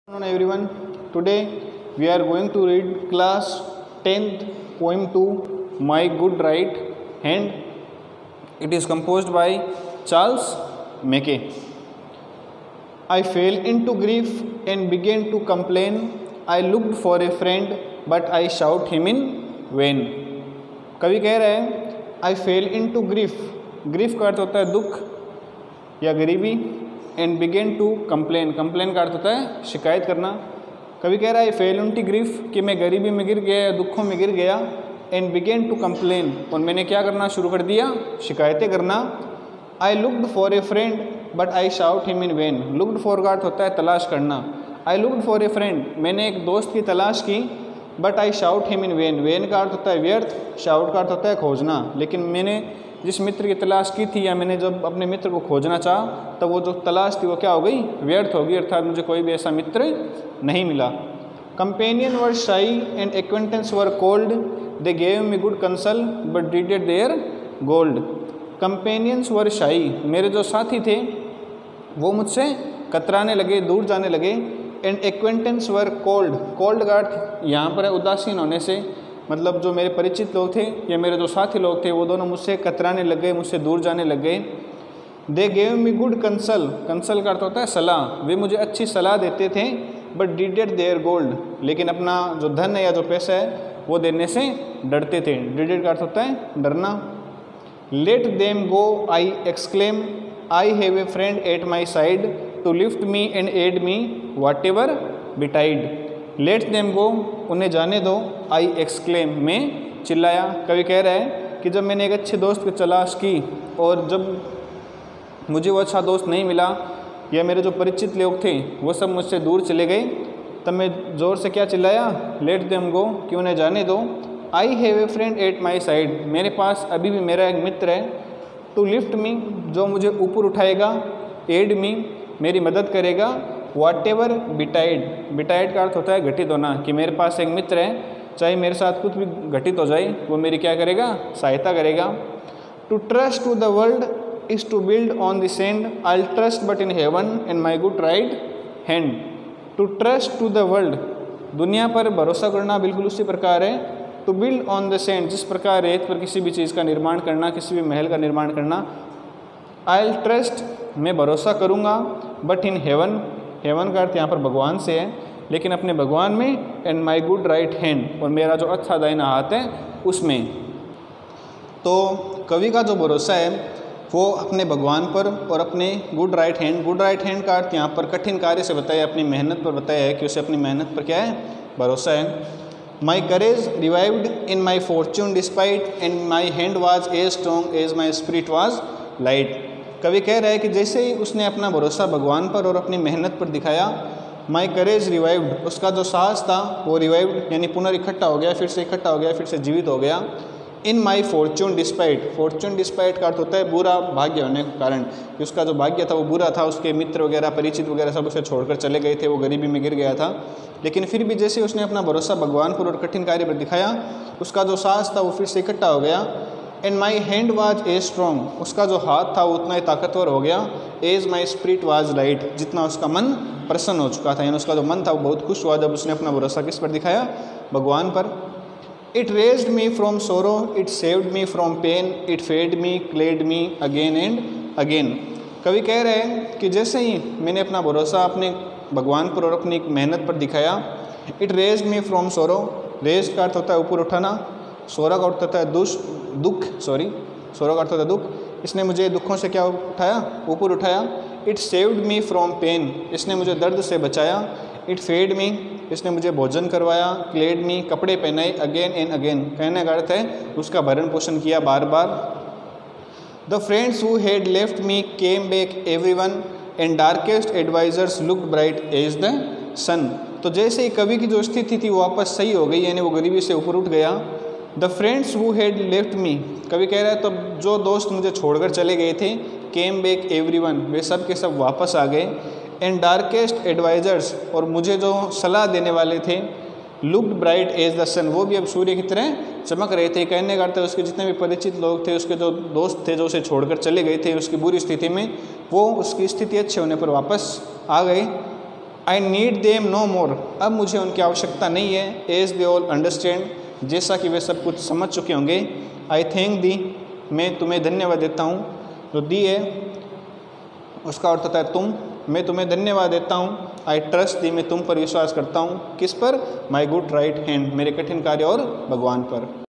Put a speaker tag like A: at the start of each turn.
A: Good afternoon everyone. Today we are going to read class 10th poem 2 My Good Right Hand. It is composed by Charles Mackay. I fell into grief and began to complain. I looked for a friend but I shout him in vain. कवि कह रहे हैं I fell into grief. grief का अर्थ होता है दुख या गरीबी. And begin to complain. Complain का अर्थ होता है शिकायत करना. कभी कह रहा है फेल उनटी ग्रीफ कि मैं गरीबी में गिर गया या दुखों में गिर गया. एंड बिगेन टू कंप्लेन और मैंने क्या करना शुरू कर दिया, शिकायतें करना. I looked for a friend but I shout him in when. Looked for का अर्थ होता है तलाश करना. I looked for a friend, मैंने एक दोस्त की तलाश की. But I shout him in when. When का अर्थ होता है व्यर्थ, शाउट का अर्थ होता है खोजना. लेकिन मैंने जिस मित्र की तलाश की थी या मैंने जब अपने मित्र को खोजना चाहा तब वो जो तलाश थी वो क्या हो गई, व्यर्थ होगी. अर्थात मुझे कोई भी ऐसा मित्र नहीं मिला. Companion were shy and acquaintance were cold. They gave me good counsel but डिडेड their gold. Companions were shy, मेरे जो साथी थे वो मुझसे कतराने लगे, दूर जाने लगे. And acquaintance were cold. Cold का अर्थ यहाँ पर है उदासीन होने से. मतलब जो मेरे परिचित लोग थे या मेरे जो साथी लोग थे वो दोनों मुझसे कतराने लग गए, मुझसे दूर जाने लग गए. दे gave me good Kansal. Kansal का अर्थ होता है सलाह. वे मुझे अच्छी सलाह देते थे. बट डिडेड देयर गोल्ड, लेकिन अपना जो धन है या जो पैसा है वो देने से डरते थे. डिडेड का अर्थ होता है डरना. Let them go I exclaim. I have a friend at my side to lift me and aid me whatever betide. Let them go, उन्हें जाने दो. आई एक्सक्लेम, मैं चिल्लाया. कवि कह रहा है कि जब मैंने एक अच्छे दोस्त की तलाश की और जब मुझे वो अच्छा दोस्त नहीं मिला या मेरे जो परिचित लोग थे वो सब मुझसे दूर चले गए, तब मैं ज़ोर से क्या चिल्लाया, लेट देम गो, कि उन्हें जाने दो. आई have a friend at my side, मेरे पास अभी भी मेरा एक मित्र है. टू लिफ्ट मी, जो मुझे ऊपर उठाएगा. एड मी, मेरी मदद करेगा. वाट एवर बिटाइड. बिटाइड का अर्थ होता है घटित होना, कि मेरे पास एक मित्र है चाहे मेरे साथ कुछ भी घटित हो जाए वो मेरी क्या करेगा, सहायता करेगा. To trust to the world is to build on the sand. I trust but in heaven and my good right hand. To trust to the world, दुनिया पर भरोसा करना बिल्कुल उसी प्रकार है. To build on the sand, जिस प्रकार रेत पर किसी भी चीज़ का निर्माण करना, किसी भी महल का निर्माण करना. आई ट्रस्ट, मैं भरोसा करूँगा. बट इन हेवन, हेवन का अर्थ यहाँ पर भगवान से है, लेकिन अपने भगवान में. And my good right hand, और मेरा जो अच्छा दाहिना हाथ है उसमें. तो कवि का जो भरोसा है वो अपने भगवान पर और अपने good right hand. Good right hand का अर्थ यहाँ पर कठिन कार्य से बताया, अपनी मेहनत पर बताया है कि उसे अपनी मेहनत पर क्या है, भरोसा है. My courage revived in my fortune despite and my hand was as strong as my spirit was light. कवि कह रहा है कि जैसे ही उसने अपना भरोसा भगवान पर और अपनी मेहनत पर दिखाया, माई करेज रिवाइव्ड, उसका जो साहस था वो रिवाइव्ड यानी पुनर्इकट्ठा हो गया, फिर से इकट्ठा हो गया, फिर से जीवित हो गया. इन my fortune despite, Fortune despite का अर्थ होता है बुरा भाग्य होने के कारण, कि उसका जो भाग्य था वो बुरा था. उसके मित्र वगैरह परिचित वगैरह सब उसे छोड़कर चले गए थे, वो गरीबी में गिर गया था. लेकिन फिर भी जैसे उसने अपना भरोसा भगवान पर और कठिन कार्य पर दिखाया, उसका जो साहस था वो फिर से इकट्ठा हो गया. And my hand was a strong, उसका जो हाथ था वो उतना ही ताकतवर हो गया. As my spirit was light, जितना उसका मन प्रसन्न हो चुका था, यानी उसका जो मन था वो बहुत खुश हुआ जब उसने अपना भरोसा किस पर दिखाया, भगवान पर. It raised me from sorrow, it saved me from pain, it fed me, called me again and again. कवि कह रहे हैं कि जैसे ही मैंने अपना भरोसा अपने भगवान पर और अपनी मेहनत पर दिखाया, it raised me from sorrow. Raise का अर्थ होता है ऊपर उठाना, सोरा का अर्थ होता है दुख, सोरा का अर्थ होता है दुख. इसने मुझे दुखों से क्या उठाया, ऊपर उठाया. It saved me from pain, इसने मुझे दर्द से बचाया. इट फेड मी, इसने मुझे भोजन करवाया. क्लेड मी, कपड़े पहनाए. अगेन एंड अगेन, कहने का अर्थ है उसका भरण पोषण किया बार बार. The friends who had left me came back everyone and darkest advisers looked bright as the sun. तो जैसे ही कवि की जो स्थिति थी वो वापस सही हो गई, यानी वो गरीबी से ऊपर उठ गया. The friends who had left मी, कवि कह रहा है तो जो दोस्त मुझे छोड़कर चले गए थे, केम बैक एवरीवन, वे सब के सब वापस आ गए. एंड डार्केस्ट एडवाइजर्स, और मुझे जो सलाह देने वाले थे, लुक्ड ब्राइट एज द सन, वो भी अब सूर्य की तरह चमक रहे थे. कहने का अर्थ है उसके जितने भी परिचित लोग थे, उसके जो दोस्त थे जो उसे छोड़कर चले गए थे उसकी बुरी स्थिति में, वो उसकी स्थिति अच्छे होने पर वापस आ गए. आई नीड देम नो मोर, अब मुझे उनकी आवश्यकता नहीं है, एज दे ऑल अंडरस्टैंड, जैसा कि वे सब कुछ समझ चुके होंगे। आई थैंक दी, मैं तुम्हें धन्यवाद देता हूँ। तो दी है उसका अर्थ होता है तुम, मैं तुम्हें धन्यवाद देता हूँ। आई ट्रस्ट दी, मैं तुम पर विश्वास करता हूँ। किस पर? माई गुड राइट हैंड, मेरे कठिन कार्य और भगवान पर।